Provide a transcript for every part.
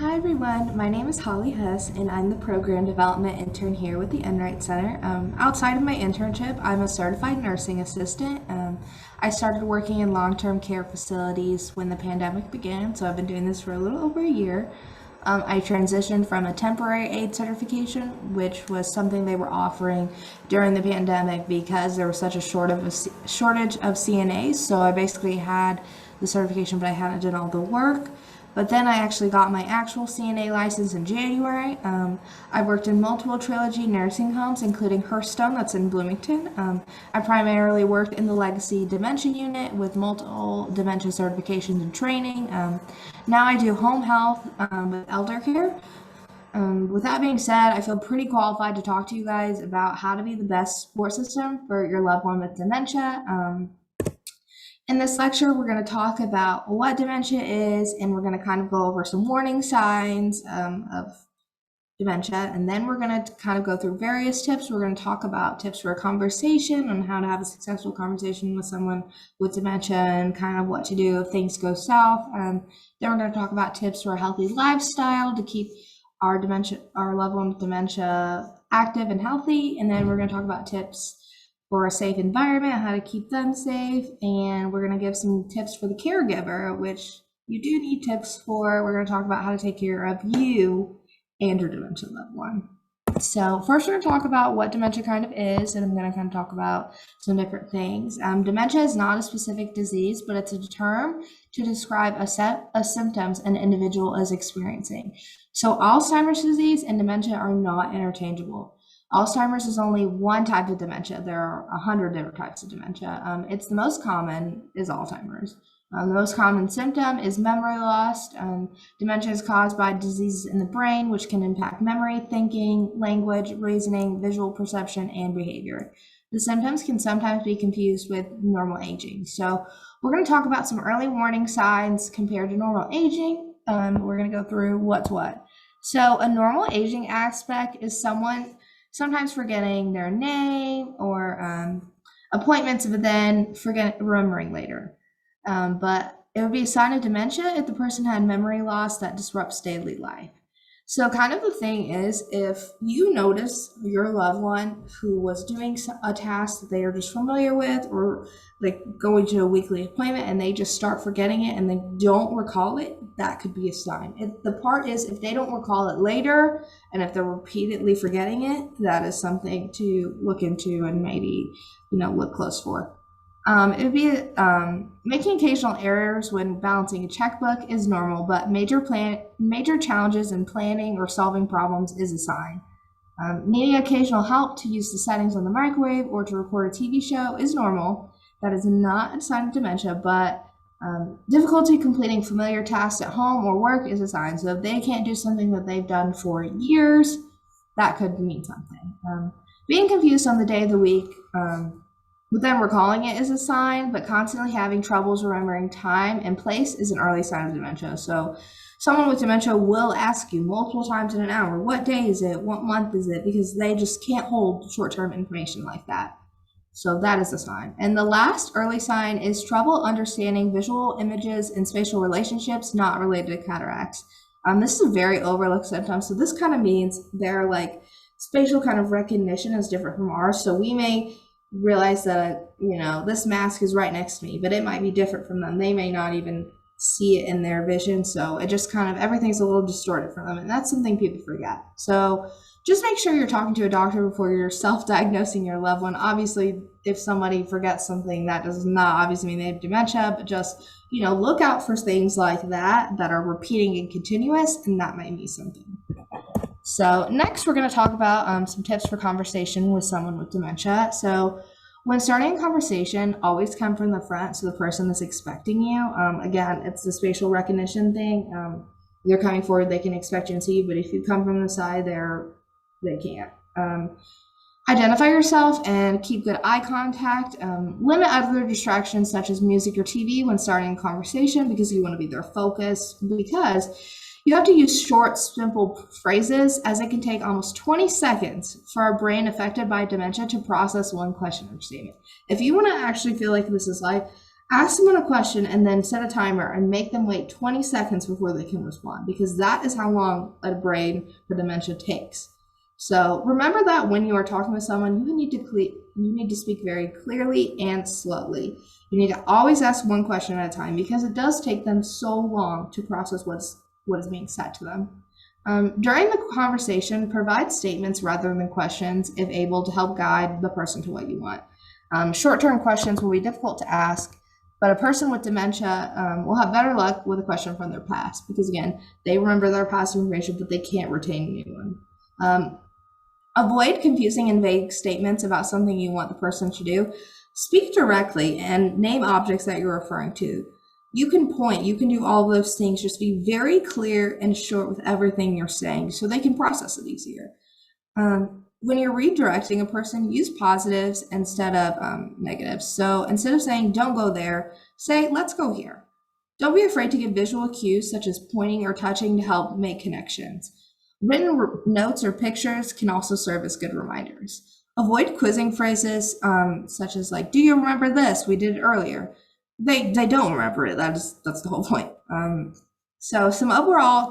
Hi everyone, my name is Holly Hess and I'm the Program Development Intern here with the Enright Center. Outside of my internship, I'm a certified nursing assistant. I started working in long-term care facilities when the pandemic began, so I've been doing this for a little over a year. I transitioned from a temporary aid certification, which was something they were offering during the pandemic because there was such a shortage of CNAs. So I basically had the certification, but I hadn't done all the work. But then I actually got my actual CNA license in January. I worked in multiple Trilogy nursing homes, including Hearthstone, that's in Bloomington. I primarily worked in the Legacy Dementia unit with multiple dementia certifications and training. Now I do home health with elder care. With that being said, I feel pretty qualified to talk to you guys about how to be the best support system for your loved one with dementia. In this lecture, we're going to talk about what dementia is, and we're going to kind of go over some warning signs of dementia, and then we're going to kind of go through various tips. We're going to talk about tips for a conversation on how to have a successful conversation with someone with dementia and kind of what to do if things go south. Then we're going to talk about tips for a healthy lifestyle to keep our loved one with dementia active and healthy, and then we're going to talk about tips for a safe environment, how to keep them safe, and we're going to give some tips for the caregiver, which you do need tips for. We're going to talk about how to take care of you and your dementia loved one. So first we're going to talk about what dementia kind of is, and I'm going to kind of talk about some different things. Dementia is not a specific disease, but it's a term to describe a set of symptoms an individual is experiencing. So Alzheimer's disease and dementia are not interchangeable. Alzheimer's is only one type of dementia. There are 100 different types of dementia. It's the most common is Alzheimer's. The most common symptom is memory loss. Dementia is caused by diseases in the brain, which can impact memory, thinking, language, reasoning, visual perception, and behavior. The symptoms can sometimes be confused with normal aging. So we're going to talk about some early warning signs compared to normal aging. We're going to go through what's what. So a normal aging aspect is someone sometimes forgetting their name or appointments, but then remembering later. But it would be a sign of dementia if the person had memory loss that disrupts daily life. So kind of the thing is, if you notice your loved one who was doing a task that they are just familiar with, or like going to a weekly appointment and they just start forgetting it and they don't recall it, that could be a sign. The part is, if they don't recall it later and if they're repeatedly forgetting it, that is something to look into and maybe, look close for. It would be making occasional errors when balancing a checkbook is normal, but major challenges in planning or solving problems is a sign. Needing occasional help to use the settings on the microwave or to record a TV show is normal. That is not a sign of dementia, but difficulty completing familiar tasks at home or work is a sign. So if they can't do something that they've done for years, that could mean something. Being confused on the day of the week, but then recalling it is a sign, but constantly having troubles remembering time and place is an early sign of dementia. So someone with dementia will ask you multiple times in an hour, what day is it? What month is it? Because they just can't hold short-term information like that. So that is a sign. And the last early sign is trouble understanding visual images and spatial relationships not related to cataracts. This is a very overlooked symptom. So this kind of means their spatial kind of recognition is different from ours. So we may realize that, this mask is right next to me, but it might be different from them. They may not even see it in their vision. So it just kind of, everything's a little distorted for them. And that's something people forget. So just make sure you're talking to a doctor before you're self-diagnosing your loved one. Obviously, if somebody forgets something, that does not obviously mean they have dementia, but just, look out for things like that are repeating and continuous, and that might be something. So next, we're going to talk about some tips for conversation with someone with dementia. So when starting a conversation, always come from the front so the person is expecting you. Again, it's the spatial recognition thing. They're coming forward, they can expect you and see you, but if you come from the side, they can't. Identify yourself and keep good eye contact. Limit other distractions such as music or TV when starting a conversation because you want to be their focus, because you have to use short, simple phrases, as it can take almost 20 seconds for a brain affected by dementia to process one question or statement. If you want to actually feel like this is life, Ask someone a question and then set a timer and make them wait 20 seconds before they can respond, because that is how long a brain for dementia takes. So remember that when you are talking with someone, you need to speak very clearly and slowly. You need to always ask one question at a time, because it does take them so long to process what is being said to them. During the conversation, provide statements rather than questions, if able, to help guide the person to what you want. Short-term questions will be difficult to ask, but a person with dementia will have better luck with a question from their past, because again, they remember their past information, but they can't retain new one. Avoid confusing and vague statements about something you want the person to do. Speak directly and name objects that you're referring to. You can point, you can do all those things. Just be very clear and short with everything you're saying so they can process it easier. When you're redirecting a person, use positives instead of negatives. So instead of saying, don't go there, say, let's go here. Don't be afraid to give visual cues such as pointing or touching to help make connections. Written notes or pictures can also serve as good reminders. Avoid quizzing phrases such as like, do you remember this? We did it earlier. They don't remember it. That's the whole point. So some overall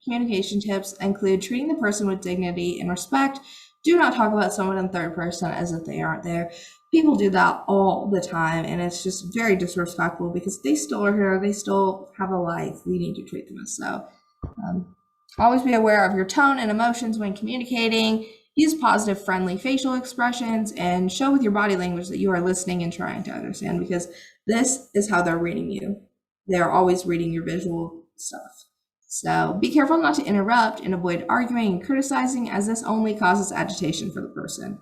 communication tips include treating the person with dignity and respect. Do not talk about someone in third person as if they aren't there. People do that all the time, and it's just very disrespectful because they still are here. They still have a life. We need to treat them as so. Always be aware of your tone and emotions when communicating. Use positive, friendly facial expressions, and show with your body language that you are listening and trying to understand, because this is how they're reading you. They're always reading your visual stuff. So be careful not to interrupt and avoid arguing and criticizing, as this only causes agitation for the person.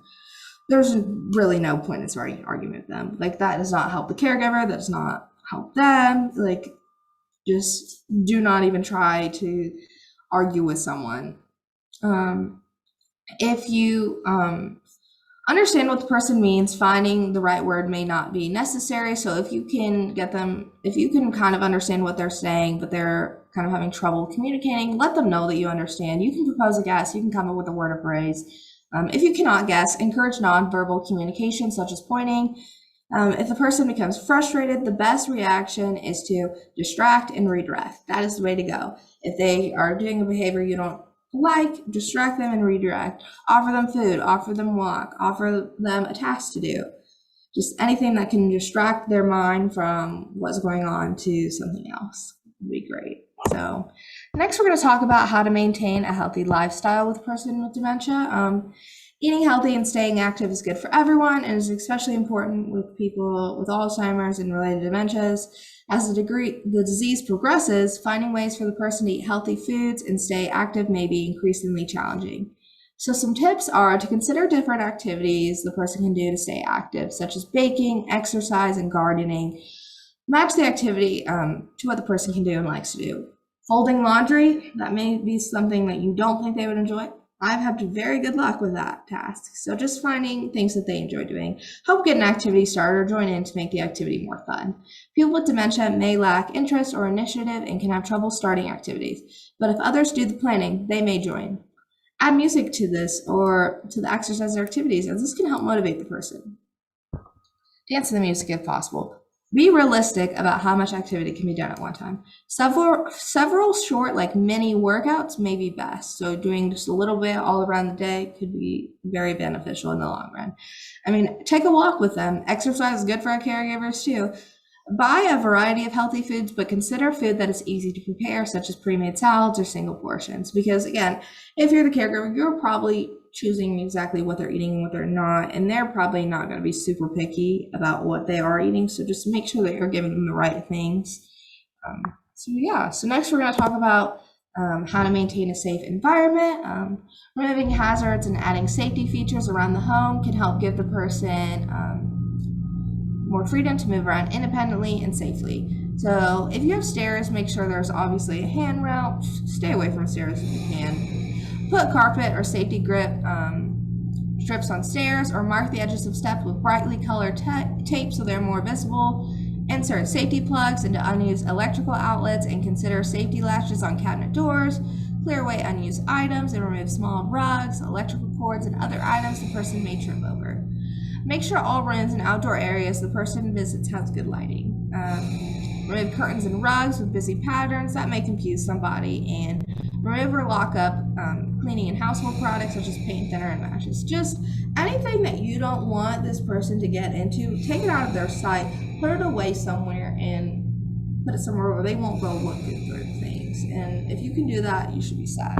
There's really no point in starting an argument with them. Like, that does not help the caregiver. That does not help them. Like, just do not even try to argue with someone. If you understand what the person means, finding the right word may not be necessary. So if you can kind of understand what they're saying, but they're kind of having trouble communicating, let them know that you understand. You can propose a guess. You can come up with a word or phrase. If you cannot guess, encourage nonverbal communication, such as pointing. If the person becomes frustrated, the best reaction is to distract and redirect. That is the way to go. If they are doing a behavior you don't like, distract them and redirect. Offer them food, offer them walk, offer them a task to do. Just anything that can distract their mind from what's going on to something else would be great. So next we're going to talk about how to maintain a healthy lifestyle with a person with dementia. Eating healthy and staying active is good for everyone, and is especially important with people with Alzheimer's and related dementias. As the disease progresses, finding ways for the person to eat healthy foods and stay active may be increasingly challenging. So some tips are to consider different activities the person can do to stay active, such as baking, exercise, and gardening. Match the activity to what the person can do and likes to do. Folding laundry, that may be something that you don't think they would enjoy. I've had very good luck with that task. So just finding things that they enjoy doing. Help get an activity started or join in to make the activity more fun. People with dementia may lack interest or initiative and can have trouble starting activities. But if others do the planning, they may join. Add music to this or to the exercise or activities, as this can help motivate the person. Dance to the music if possible. Be realistic about how much activity can be done at one time. Several short, like mini workouts may be best. So doing just a little bit all around the day could be very beneficial in the long run. I mean, take a walk with them. Exercise is good for our caregivers too. Buy a variety of healthy foods, but consider food that is easy to prepare, such as pre-made salads or single portions. Because again, if you're the caregiver, you're probably choosing exactly what they're eating and what they're not, and they're probably not going to be super picky about what they are eating. So just make sure that you're giving them the right things. So next we're going to talk about how to maintain a safe environment. Removing hazards and adding safety features around the home can help give the person more freedom to move around independently and safely. So if you have stairs, make sure there's obviously a handrail. Stay away from stairs if you can. Put carpet or safety grip strips on stairs, or mark the edges of steps with brightly colored tape so they're more visible. Insert safety plugs into unused electrical outlets and consider safety latches on cabinet doors. Clear away unused items and remove small rugs, electrical cords, and other items the person may trip over. Make sure all rooms and outdoor areas the person visits has good lighting. Remove curtains and rugs with busy patterns that may confuse somebody, and remove or lock up cleaning and household products such as paint thinner and matches. Just anything that you don't want this person to get into, take it out of their sight, put it away somewhere, and put it somewhere where they won't go looking for things. And if you can do that, you should be set.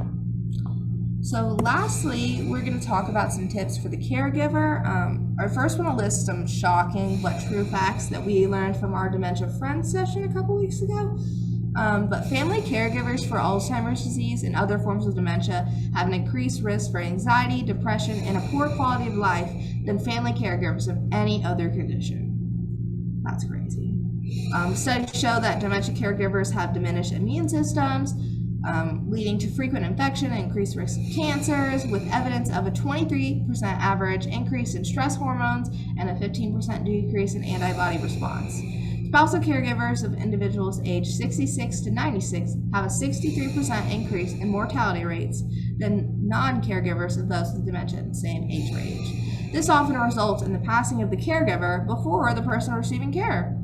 So lastly, we're going to talk about some tips for the caregiver. I first want to list some shocking but true facts that we learned from our Dementia Friends session a couple weeks ago. But family caregivers for Alzheimer's disease and other forms of dementia have an increased risk for anxiety, depression, and a poor quality of life than family caregivers of any other condition. That's crazy. Studies show that dementia caregivers have diminished immune systems, leading to frequent infection and increased risk of cancers, with evidence of a 23% average increase in stress hormones and a 15% decrease in antibody response. Spousal caregivers of individuals aged 66 to 96 have a 63% increase in mortality rates than non-caregivers of those with dementia in the same age range. This often results in the passing of the caregiver before the person receiving care.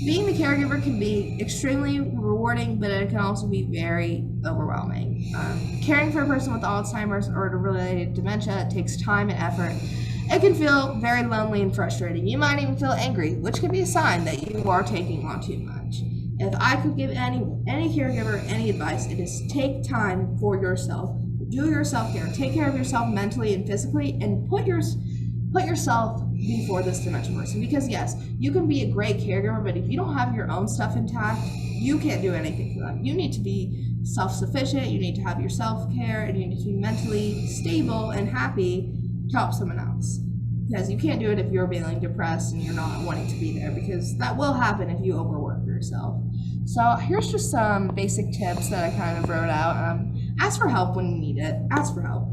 Being the caregiver can be extremely rewarding, but it can also be very overwhelming. Caring for a person with Alzheimer's or related dementia takes time and effort. It can feel very lonely and frustrating. You might even feel angry, which can be a sign that you are taking on too much. If I could give any caregiver any advice, it is take time for yourself. Do your self-care. Take care of yourself mentally and physically, and put yourself before this dementia person. Because yes, you can be a great caregiver, but if you don't have your own stuff intact, you can't do anything for them. You need to be self-sufficient, you need to have your self-care, and you need to be mentally stable and happy to help someone else. Because you can't do it if you're feeling depressed and you're not wanting to be there, because that will happen if you overwork yourself. So here's just some basic tips that I kind of wrote out. Ask for help when you need it. Ask for help.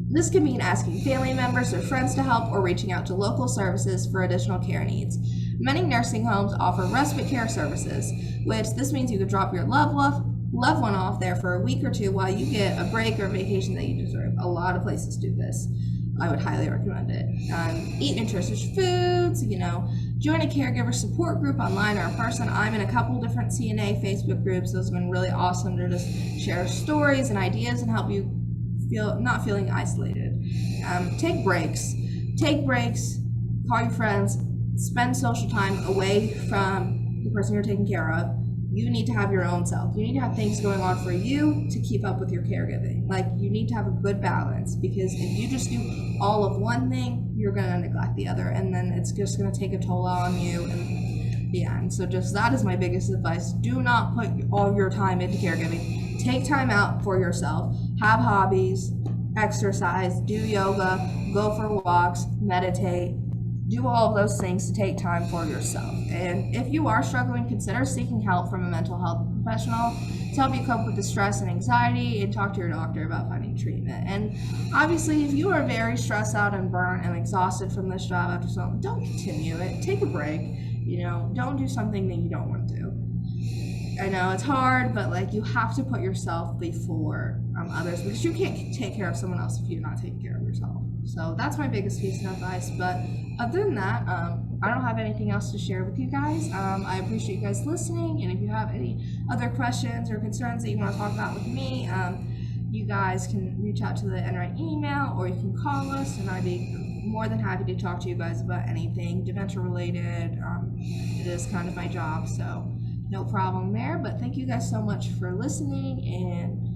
This can mean asking family members or friends to help, or reaching out to local services for additional care needs. Many nursing homes offer respite care services, which this means you could drop your loved one off there for a week or two while you get a break or vacation that you deserve. A lot of places do this. I would highly recommend it. Eat nutritious foods, join a caregiver support group online or in person. I'm in a couple different CNA Facebook groups. Those have been really awesome to just share stories and ideas and help you feel not feeling isolated. Take breaks, call your friends, spend social time away from the person you're taking care of. You need to have your own self. You need to have things going on for you to keep up with your caregiving. Like, you need to have a good balance, because if you just do all of one thing, you're going to neglect the other, and then it's just going to take a toll on you in the end. So just that is my biggest advice. Do not put all your time into caregiving. Take time out for yourself. Have hobbies, exercise, do yoga, go for walks, meditate. Do all of those things to take time for yourself. And if you are struggling, consider seeking help from a mental health professional to help you cope with the stress and anxiety, and talk to your doctor about finding treatment. And obviously, if you are very stressed out and burnt and exhausted from this job after something, don't continue it. Take a break. Don't do something that you don't want to do. I know it's hard, but you have to put yourself before others, because you can't take care of someone else if you're not taking care of yourself. So that's my biggest piece of advice. But other than that, I don't have anything else to share with you guys. I appreciate you guys listening, and if you have any other questions or concerns that you want to talk about with me, you guys can reach out to the Enright email, or you can call us, and I'd be more than happy to talk to you guys about anything dementia related. It is kind of my job, so no problem there. But thank you guys so much for listening, and